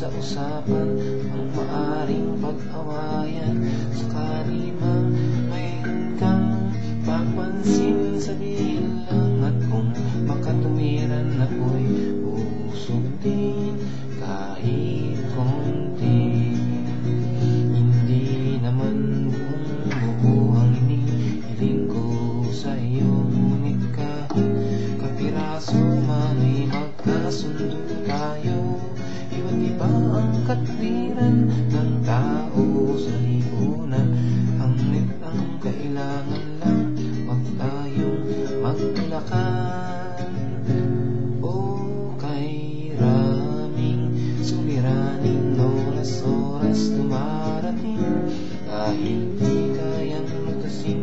sa usapan ang maaring pag-awayan. Sakali mang mayroon kang papansin, sabihin lang at kung makatuwiran ako'y usundin kahit konti. Hindi naman buong ang inihiling ko sa iyo, ngunit kahit kapiraso man ay magkasundo tayo. Iba't iba ang katwiran ng tao sa lipunan, hangit ang kailangan lang wag tayong magtulakan. O kay raming suliraning oras dumarating, kahit di kayang magkasing